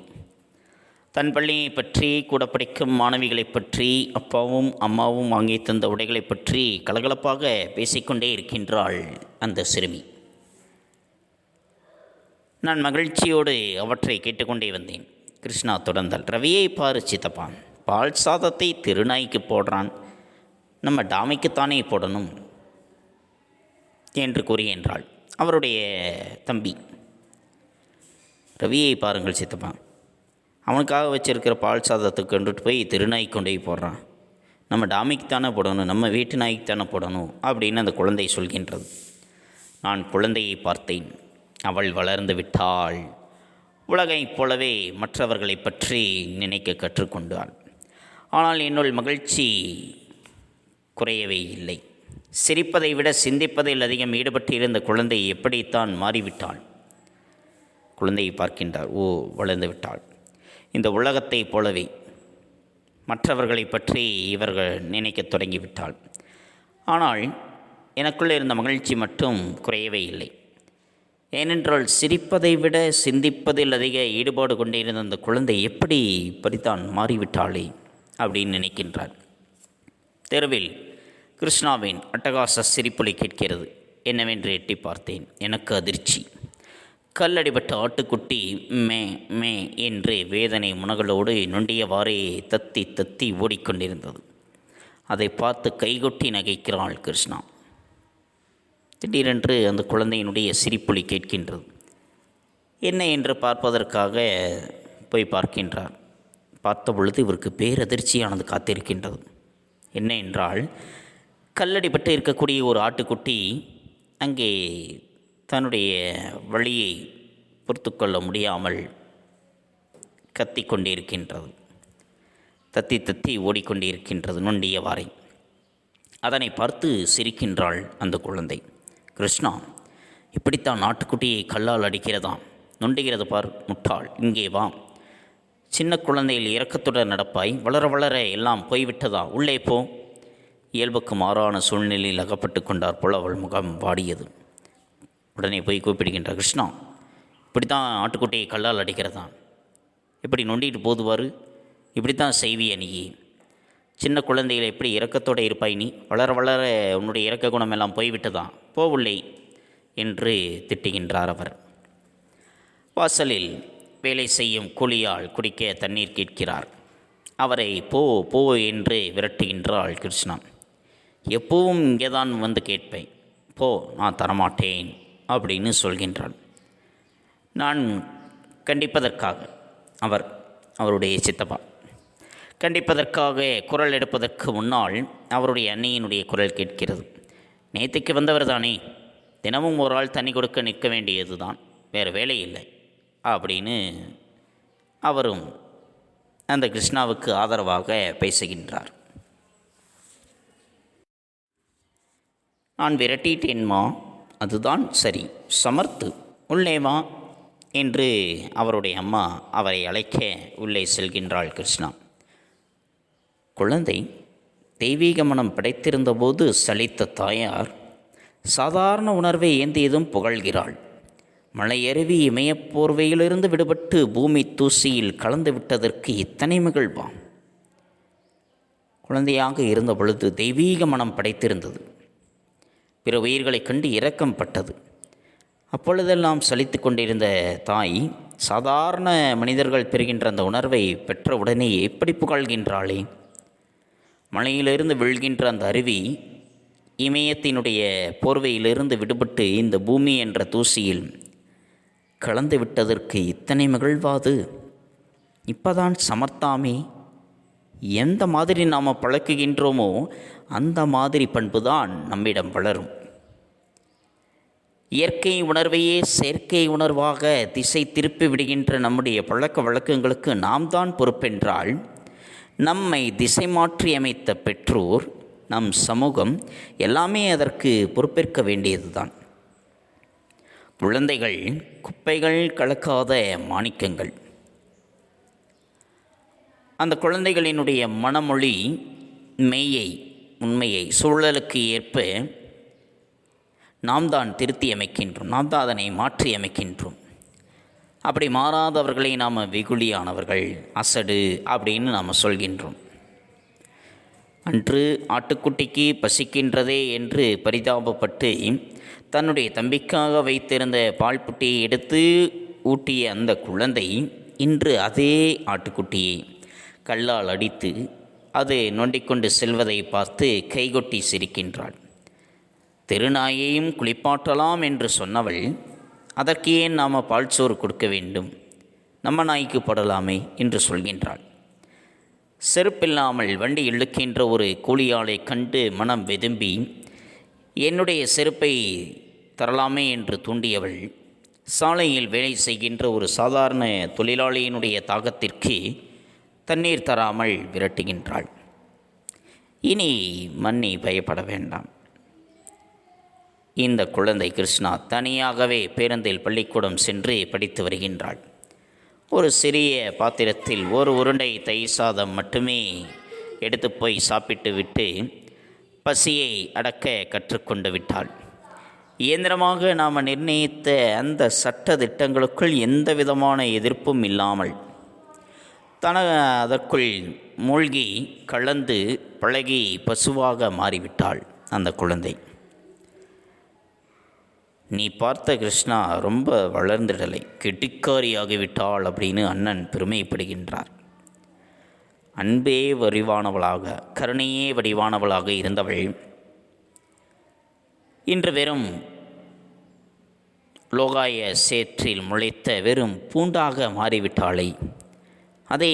தன் பள்ளியை பற்றி, கூட படிக்கும் மாணவிகளை பற்றி, அப்பாவும் அம்மாவும் வாங்கி தந்த உடைகளை பற்றி கலகலப்பாக பேசிக்கொண்டே இருக்கின்றாள் அந்த சிறுமி. நான் மகிழ்ச்சியோடு அவற்றை கேட்டுக்கொண்டே வந்தேன். கிருஷ்ணா தொடர்ந்தாள். ரவியை பாரு சித்தப்பா, பால் சாதத்தை திருநாய்க்கு போடுறான், நம்ம டாமைக்குத்தானே போடணும் என்று கூறுகின்றாள் அவருடைய தம்பி. ரவியை பாருங்கள் சித்தப்பா, அவனுக்காக வச்சிருக்கிற பால் சாதத்துக்கு கொண்டுட்டு போய் திருநாய்க்கு கொண்டு போய் போடுறான், நம்ம டாமிக்கு தானே போடணும், நம்ம வீட்டு நாய்க்கு தானே போடணும் அப்படின்னு அந்த குழந்தை சொல்கின்றது. நான் குழந்தையை பார்த்தேன். அவள் வளர்ந்து விட்டாள். உலகைப் போலவே மற்றவர்களை பற்றி நினைக்க கற்றுக்கொண்டாள். ஆனால் என்னுள் மகிழ்ச்சி குறையவே இல்லை. சிரிப்பதை விட சிந்திப்பதில் அதிகம் ஈடுபட்டு இருந்த குழந்தை எப்படித்தான் மாறிவிட்டாள். குழந்தையை பார்க்கின்றார். ஓ, வளர்ந்து விட்டாள். இந்த உலகத்தைப் போலவே மற்றவர்களை பற்றி இவர்கள் நினைக்க தொடங்கிவிட்டாள். ஆனால் எனக்குள்ளே இருந்த மகிழ்ச்சி மட்டும் குறையவே இல்லை. ஏனென்றால் சிரிப்பதை விட சிந்திப்பதில் அதிக ஈடுபாடு கொண்டிருந்த அந்த குழந்தை எப்படி இப்படித்தான் மாறிவிட்டாளே அப்படின்னு நினைக்கின்றார். தெருவில் கிருஷ்ணாவின் அட்டகாச சிரிப்பொலி கேட்கிறது. என்னவென்று எட்டி பார்த்தேன். எனக்கு அதிர்ச்சி. கல்லடிபட்ட ஆட்டுக்குட்டி மே மே என்று வேதனை முனகளோடு நொண்டியவாறே தத்தி தத்தி ஓடிக்கொண்டிருந்தது. அதை பார்த்து கைகொட்டி நகைக்கிறாள் கிருஷ்ணா. திடீரென்று அந்த குழந்தையினுடைய சிரிப்பொலி கேட்கின்றது. என்ன என்று பார்ப்பதற்காக போய் பார்க்கின்றார். பார்த்த பொழுது இவருக்கு பேரதிர்ச்சியானது காத்திருக்கின்றது. என்ன என்றால், கல்லடிபட்டு இருக்கக்கூடிய ஒரு ஆட்டுக்குட்டி அங்கே தன்னுடைய வழியை பொறுத்து கொள்ள முடியாமல் கத்தி கொண்டிருக்கின்றது. தத்தி தத்தி ஓடிக்கொண்டிருக்கின்றது நொண்டியவாறே. அதனை பார்த்து சிரிக்கின்றாள் அந்த குழந்தை. கிருஷ்ணா, இப்படித்தான் நாட்டுக்குட்டியை கல்லால் அடிக்கிறதாம், நொண்டுகிறது பார் முட்டாள், இங்கே வா. சின்ன குழந்தையில் இரக்கத்துடன் நடப்பாய், வளர வளர எல்லாம் போய்விட்டதா, உள்ளே போ இயல்புக்கு மாறான சூழ்நிலையில் அகப்பட்டு கொண்டார் போல் அவள் முகம் வாடியது. உடனே போய் கூப்பிடுகின்றார். கிருஷ்ணா, இப்படி தான் ஆட்டுக்குட்டியை கல்லால் அடிக்கிறதான், இப்படி நொண்டிட்டு போதுவார், இப்படித்தான் செய்விய நீ? சின்ன குழந்தையில் எப்படி இரக்கத்தோடு இருப்பாய் நீ? வளர வளர உன்னுடைய இரக்க குணமெல்லாம் போய்விட்டதான், போவில்லை என்று திட்டுகின்றார் அவர். வாசலில் வேலை செய்யும் கூலியால் குடிக்க தண்ணீர் கேட்கிறார். அவரை போ போ என்று விரட்டுகின்றாள் கிருஷ்ணா. எப்பவும் இங்கே தான் வந்து கேட்பேன், போ, நான் தரமாட்டேன் அப்படின்னு சொல்கின்றாள். நான் கண்டிப்பதற்காக, அவருடைய சித்தப்பா கண்டிப்பதற்காக குரல் எடுப்பதற்கு முன்னால் அவருடைய அன்னையினுடைய குரல் கேட்கிறது. நேற்றுக்கு வந்தவர் தானே, தினமும் ஒரு ஆள் தண்ணி கொடுக்க நிற்க வேண்டியது தான், வேறு வேலை இல்லை அப்படின்னு அவரும் அந்த கிருஷ்ணாவுக்கு ஆதரவாக பேசுகின்றார். நான் விரட்டிட்டேன்மா, அதுதான் சரி, சமர்த்து, உள்ளே வா என்று அவருடைய அம்மா அவரை அழைக்க உள்ளே செல்கின்றாள் கிருஷ்ணா. குழந்தை தெய்வீக மனம் படைத்திருந்தபோது சலித்த தாயார் சாதாரண உணர்வை ஏந்தியதும் புகழ்கிறாள். மலையருவி இமயப்போர்வையிலிருந்து விடுபட்டு பூமி தூசியில் கலந்து விட்டதற்கு இத்தனை மகிழ்வாம். குழந்தையாக இருந்த பொழுது தெய்வீக மனம் படைத்திருந்தது. பிற உயிர்களைக் கண்டு இரக்கம் பட்டது. அப்பொழுதெல்லாம் சலித்து கொண்டிருந்த தாய் சாதாரண மனிதர்கள் பெறுகின்ற அந்த உணர்வை பெற்ற உடனே எப்படி புகழ்கின்றாளே! மலையிலிருந்து விழுகின்ற அந்த அருவி இமயத்தினுடைய போர்வையிலிருந்து விடுபட்டு இந்த பூமி என்ற தூசியில் கலந்து விட்டதற்கு இத்தனை மகிழ்வாது? இப்போதான் சமர்த்தாமே. எந்த மாதிரி நாம் பழக்குகின்றோமோ அந்த மாதிரி பண்புதான் நம்மிடம் வளரும். இயற்கை உணர்வையே செயற்கை உணர்வாக திசை திருப்பி விடுகின்ற நம்முடைய பழக்க வழக்கங்களுக்கு நாம் தான் பொறுப்பென்றால், நம்மை திசை மாற்றி அமைத்த பெற்றோர், நம் சமூகம் எல்லாமே அதற்கு பொறுப்பேற்க வேண்டியதுதான். குழந்தைகள் குப்பைகள் கலக்காத மாணிக்கங்கள். அந்த குழந்தைகளினுடைய மனமொழி மெய்யை, உண்மையை சூழலுக்கு ஏற்ப நாம் தான் திருத்தி அமைக்கின்றோம், நாம் தான் அதனை மாற்றி அமைக்கின்றோம். அப்படி மாறாதவர்களை நாம் வெகுளியானவர்கள், அசடு அப்படின்னு நாம் சொல்கின்றோம். அன்று ஆட்டுக்குட்டிக்கு பசிக்கின்றதே என்று பரிதாபப்பட்டு தன்னுடைய தம்பிக்காக வைத்திருந்த பால் புட்டியை எடுத்து ஊட்டிய அந்த குழந்தை இன்று அதே ஆட்டுக்குட்டியை கல்லால் அடித்து அது நொண்டிக்கொண்டு செல்வதை பார்த்து கைகொட்டி சிரிக்கின்றாள். தெருநாயையும் குளிப்பாட்டலாம் என்று சொன்னவள், அதற்கு ஏன் நாம் பால் சோறு கொடுக்க வேண்டும், நம்ம நாய்க்கு படலாமே என்று சொல்கின்றாள். செருப்பில்லாமல் வண்டி இழுக்கின்ற ஒரு கூலியாளை கண்டு மனம் வெதும்பி என்னுடைய செருப்பை தரலாமே என்று தூண்டியவள், சாலையில் வேலை செய்கின்ற ஒரு சாதாரண தொழிலாளியினுடைய தாகத்திற்கு தண்ணீர் தராமல் விரட்டுகின்றாள். இனி மன்னி பயப்பட வேண்டாம். இந்த குழந்தை கிருஷ்ணா தனியாகவே பேருந்தில் பள்ளிக்கூடம் சென்று படித்து வருகின்றாள். ஒரு சிறிய பாத்திரத்தில் ஒரு உருண்டை தயிர் சாதம் மட்டுமே எடுத்து போய் சாப்பிட்டு விட்டு பசியை அடக்க கற்றுக்கொண்டு விட்டாள். இயந்திரமாக நாம் நிர்ணயித்த அந்த சட்ட திட்டங்களுக்குள் எந்த விதமான எதிர்ப்பும் இல்லாமல் அதற்குள் மூழ்கி கலந்து பழகி பசுவாக மாறிவிட்டாள் அந்த குழந்தை. நீ பார்த்த கிருஷ்ணா ரொம்ப வளர்ந்திடலை, கெட்டிக்காரியாகிவிட்டாள் அப்படின்னு அண்ணன் பெருமைப்படுகின்றார். அன்பே வடிவானவளாக, கருணையே வடிவானவளாக இருந்தவள் இன்று வெறும் லோகாய சேற்றில் முளைத்த வெறும் பூண்டாக மாறிவிட்டாளே, அதை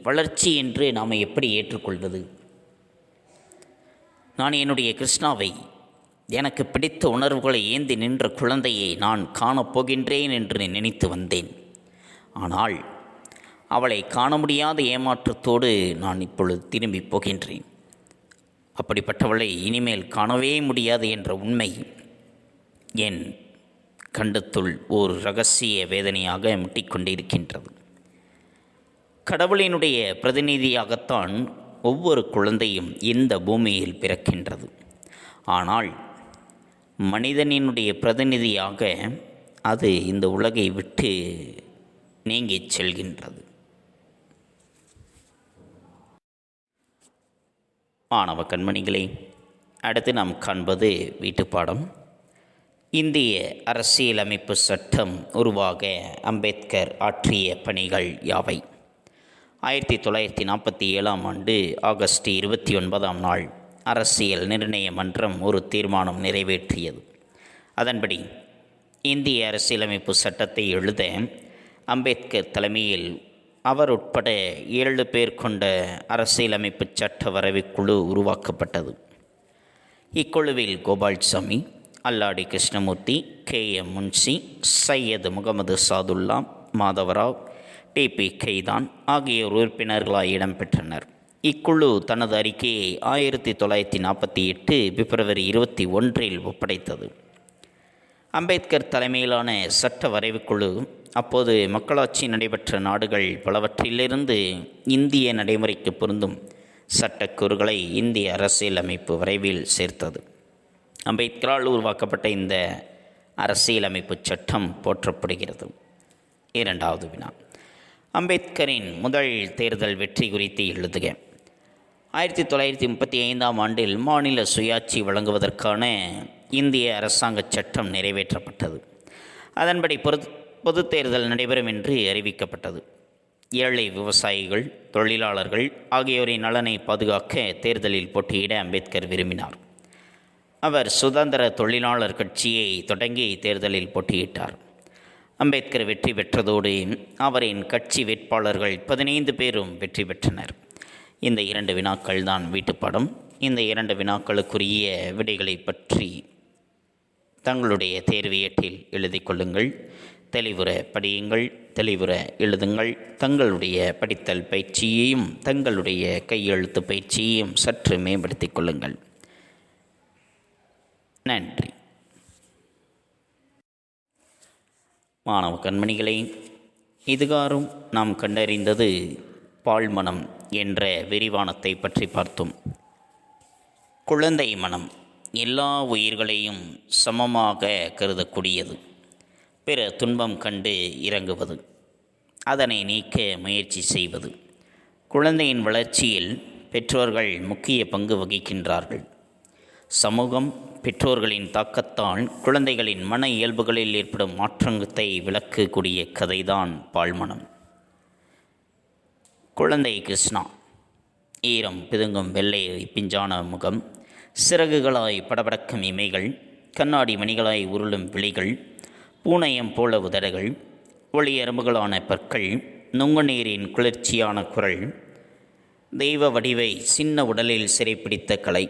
வளர்ச்சி என்று நாம் எப்படி ஏற்றுக்கொள்வது? நான் என்னுடைய கிருஷ்ணாவை, எனக்கு பிடித்த உணர்வுகளை ஏந்தி நின்ற குழந்தையை நான் காணப்போகின்றேன் என்று நினைத்து வந்தேன். ஆனால் அவளை காண முடியாத ஏமாற்றத்தோடு நான் இப்பொழுது திரும்பி போகின்றேன். அப்படிப்பட்டவளை இனிமேல் காணவே முடியாது என்ற உண்மை என் கண்டத்துள் ஒரு இரகசிய வேதனையாக முட்டிக்கொண்டிருக்கின்றது. கடவுளினுடைய பிரதிநிதியாகத்தான் ஒவ்வொரு குழந்தையும் இந்த பூமியில் பிறக்கின்றது. ஆனால் மனிதனினுடைய பிரதிநிதியாக அது இந்த உலகை விட்டு நீங்கிச் செல்கின்றது. மாணவ கண்மணிகளே, அடுத்து நாம் காண்பது வீட்டுப்பாடம். இந்திய அரசியலமைப்பு சட்டம் உருவாக அம்பேத்கர் ஆற்றிய பணிகள் யாவை? 1947 ஆகஸ்ட் 29 அரசியல் நிர்ணய மன்றம் ஒரு தீர்மானம் நிறைவேற்றியது. அதன்படி இந்திய அரசியலமைப்பு சட்டத்தை எழுத அம்பேத்கர் தலைமையில் அவர் உட்பட 7 பேர் கொண்ட அரசியலமைப்பு சட்ட வரைவுக்குழு உருவாக்கப்பட்டது. இக்குழுவில் கோபால்சாமி, அல்லாடி கிருஷ்ணமூர்த்தி, KM முன்ஷி, சையது முகமது சாதுல்லா, மாதவராவ், TP கைதான் ஆகியோர் உறுப்பினர்களாய் இடம்பெற்றனர். இக்குழு தனது அறிக்கையை 1948 பிப்ரவரி 21 ஒப்படைத்தது. அம்பேத்கர் தலைமையிலான சட்ட வரைவுக்குழு அப்போது மக்களாட்சி நடைபெற்ற நாடுகள் பலவற்றிலிருந்து இந்திய நடைமுறைக்கு பொருந்தும் சட்டக்கூறுகளை இந்திய அரசியலமைப்பு வரைவில் சேர்த்தது. அம்பேத்கரால் உருவாக்கப்பட்ட இந்த அரசியலமைப்பு சட்டம் போற்றப்படுகிறது. 2வது வினா, அம்பேத்கரின் முதல் தேர்தல் வெற்றி குறித்து எழுதுக. 1935 மாநில சுயாட்சி வழங்குவதற்கான இந்திய அரசாங்க சட்டம் நிறைவேற்றப்பட்டது. அதன்படி பொது தேர்தல் நடைபெறும் என்று அறிவிக்கப்பட்டது. ஏழை விவசாயிகள், தொழிலாளர்கள் ஆகியோரின் நலனை பாதுகாக்க தேர்தலில் போட்டியிட அம்பேத்கர் விரும்பினார். அவர் சுதந்திர தொழிலாளர் கட்சியை தொடங்கி தேர்தலில் போட்டியிட்டார். அம்பேத்கர் வெற்றி பெற்றதோடு அவரின் கட்சி வேட்பாளர்கள் 15 பேரும் வெற்றி பெற்றனர். இந்த 2 வினாக்கள் தான் வீட்டுப்பாடம். இந்த 2 வினாக்களுக்குரிய விடைகளை பற்றி தங்களுடைய தேர்வு ஏட்டில் எழுதி கொள்ளுங்கள். தெளிவுற படியுங்கள், தெளிவுற எழுதுங்கள். தங்களுடைய படித்தல் பயிற்சியையும் தங்களுடைய கையெழுத்து பயிற்சியையும் சற்று மேம்படுத்திக் கொள்ளுங்கள். நன்றி. மாணவ கண்மணிகளை, இதுகாரும் நாம் கண்டறிந்தது பால்மனம் என்ற விரிவானத்தை பற்றி பார்த்தோம். குழந்தை மனம் எல்லா உயிர்களையும் சமமாக கருதக்கூடியது. பிற துன்பம் கண்டு இறங்குவது, அதனை நீக்க முயற்சி செய்வது. குழந்தையின் வளர்ச்சியில் பெற்றோர்கள் முக்கிய பங்கு வகிக்கின்றார்கள். சமூகம் பெற்றோர்களின் தாக்கத்தால் குழந்தைகளின் மன இயல்புகளில் ஏற்படும் மாற்றத்தை விளக்கக்கூடிய கதைதான் பால்மனம். குழந்தை கிருஷ்ணா, ஈரம் பிதுங்கும் வெள்ளை பிஞ்சான முகம், சிறகுகளாய் படபடக்கும் இமைகள், கண்ணாடி மணிகளாய் உருளும் விழிகள், பூனையம் போல உதடுகள், ஒளி எறும்புகளான பற்கள், நுங்குநீரின் குளிர்ச்சியான குரல், தெய்வ வடிவை சின்ன உடலில் சிறைப்பிடித்த கலை,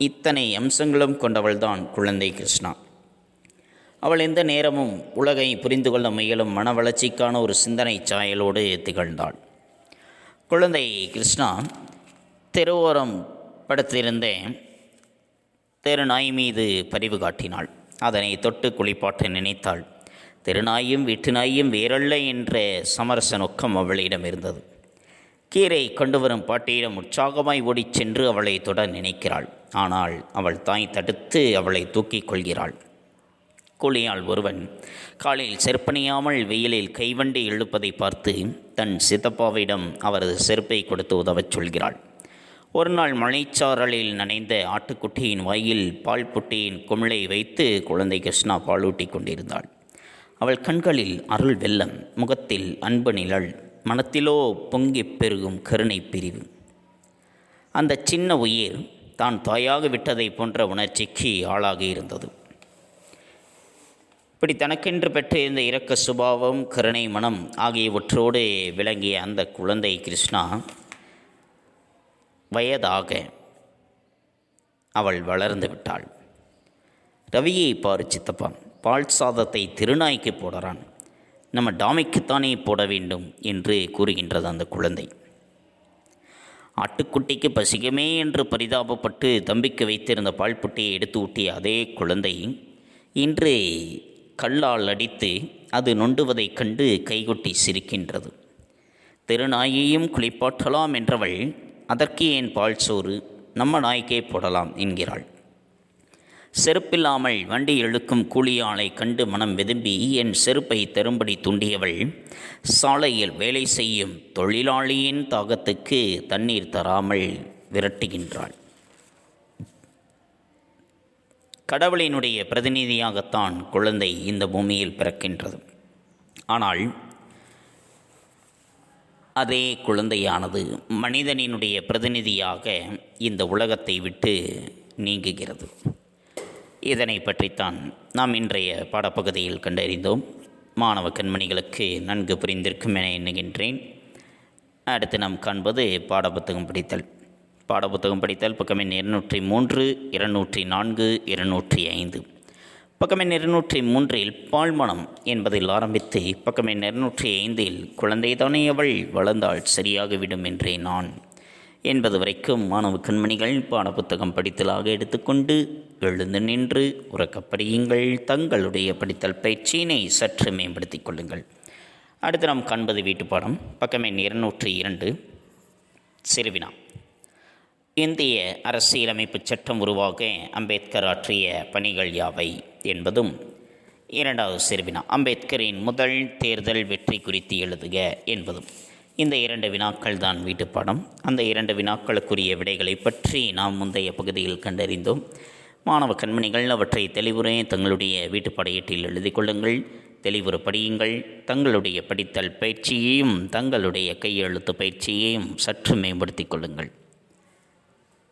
இத்தனை அம்சங்களும் கொண்டவள்தான் குழந்தை கிருஷ்ணா. அவள் எந்த நேரமும் உலகை புரிந்து கொள்ள முயலும் மன வளர்ச்சிக்கான ஒரு சிந்தனை சாயலோடு திகழ்ந்தாள். குழந்தை கிருஷ்ணா தெருவோரம் படுத்திருந்த தெருநாய் மீது பரிவு காட்டினாள். அதனை தொட்டு குளிப்பாட்ட நினைத்தாள். தெருநாயும் வீட்டு நாயும் வேறல்ல என்ற சமரச நோக்கம் அவளிடம் இருந்தது. கீரை கொண்டு வரும் பாட்டியிடம் உற்சாகமாய் ஓடிச் சென்று அவளை தொட நினைக்கிறாள். ஆனால் அவள் தாய் தடுத்து அவளை தூக்கிக் கொள்கிறாள். கூலியால் ஒருவன் காலில் செருப்பணியாமல் வெயிலில் கைவண்டி இழுப்பதை பார்த்து தன் சித்தப்பாவிடம் அவரது செருப்பை கொடுத்து உதவச் சொல்கிறாள். ஒரு நாள் மழைச்சாரலில் நனைந்த ஆட்டுக்குட்டியின் வாயில் பால் புட்டியின் குமிழை வைத்து குழந்தை கிருஷ்ணா பாலூட்டி கொண்டிருந்தாள். அவள் கண்களில் அருள் வெள்ளம், முகத்தில் அன்பு நிழல், மனத்திலோ பொங்கிப் பெருகும் கருணை பிரிவு. அந்த சின்ன உயிர் தான் தாயாக விட்டதை போன்ற உணர்ச்சிக்கு ஆளாகி இருந்தது. இப்படி தனக்கென்று பெற்றிருந்த இரக்க சுபாவம், கருணை மனம் ஆகியவற்றோடு விளங்கிய அந்த குழந்தை கிருஷ்ணா வயதாக அவள் வளர்ந்து விட்டாள். ரவியை பாரு சித்தப்பா, பால் சாதத்தை திருநாய்க்கு போடுறான், நம்ம டாமிக்குத்தானே போட வேண்டும் என்று கூறுகின்றது அந்த குழந்தை. ஆட்டுக்குட்டிக்கு பசிக்குமே என்று பரிதாபப்பட்டு தம்பிக்கு வைத்திருந்த பால் புட்டியை எடுத்து ஊட்டிய அதே குழந்தை இன்று கல்லால் அடித்து அது நொண்டுவதைக் கண்டு கைகொட்டி சிரிக்கின்றது. திருநாயையும் குளிப்பாற்றலாம் என்றவள் அதற்கு ஏன் பால் சோறு, நம்ம நாய்க்கே போடலாம் என்கிறாள். செருப்பில்லாமல் வண்டி இழுக்கும் கூலியாளை கண்டு மனம் வெதும்பி என் செருப்பை தரும்படி தூண்டியவள் சாலையில் வேலை செய்யும் தொழிலாளியின் தாகத்துக்கு தண்ணீர் தராமல் விரட்டுகின்றாள். கடவுளினுடைய பிரதிநிதியாகத்தான் குழந்தை இந்த பூமியில் பிறக்கின்றது. ஆனால் அதே குழந்தையானது மனிதனினுடைய பிரதிநிதியாக இந்த உலகத்தை விட்டு நீங்குகிறது. இதனை பற்றித்தான் நாம் இன்றைய பாடப்பகுதியில் கண்டறிந்தோம். மாணவ கண்மணிகளுக்கு நன்கு புரிந்திருக்கும் என எண்ணுகின்றேன். அடுத்து நாம் காண்பது பாடப்புத்தகம் படித்தல். பாடப்புத்தகம் படித்தல் பக்கம் எண் 203, 204, 205. பக்கம் எண் 203 பால்மணம் என்பதில் ஆரம்பித்து பக்கம் எண் 205 குழந்தைதானே அவள் வளர்ந்தால் சரியாகிவிடும் என்றே நான் என்பது வரைக்கும் மாணவ கண்மணிகள் பாடப்புத்தகம் படித்தலாக எடுத்துக்கொண்டு எழுந்து நின்று உறக்கப்படியுங்கள். தங்களுடைய படித்தல் பயிற்சியினை சற்று மேம்படுத்திக் கொள்ளுங்கள். அடுத்து நாம் காண்பது வீட்டுப்பாடம். பக்கம் எண் 202 சிறுவினா. இந்திய அரசியலமைப்பு சட்டம் உருவாக அம்பேத்கர் ஆற்றிய பணிகள் யாவை என்பதும். இரண்டாவது சிறுவினா, அம்பேத்கரின் முதல் தேர்தல் வெற்றி குறித்து எழுதுக என்பதும். இந்த 2 வினாக்கள் தான் வீட்டுப்பாடம். அந்த 2 வினாக்களுக்குரிய விடைகளை பற்றி நாம் முந்தைய பகுதியில் கண்டறிந்தோம். மாணவ கண்மணிகள் அவற்றை தெளிவுரை தங்களுடைய வீட்டுப்பாட ஏட்டில் எழுதி கொள்ளுங்கள். தெளிவுறு படியுங்கள். தங்களுடைய படித்தல் பயிற்சியையும் தங்களுடைய கையெழுத்து பயிற்சியையும் சற்று மேம்படுத்திக் கொள்ளுங்கள்.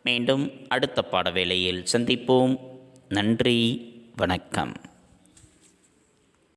மீண்டும் அடுத்த பாட வேளையில் சந்திப்போம். நன்றி, வணக்கம்.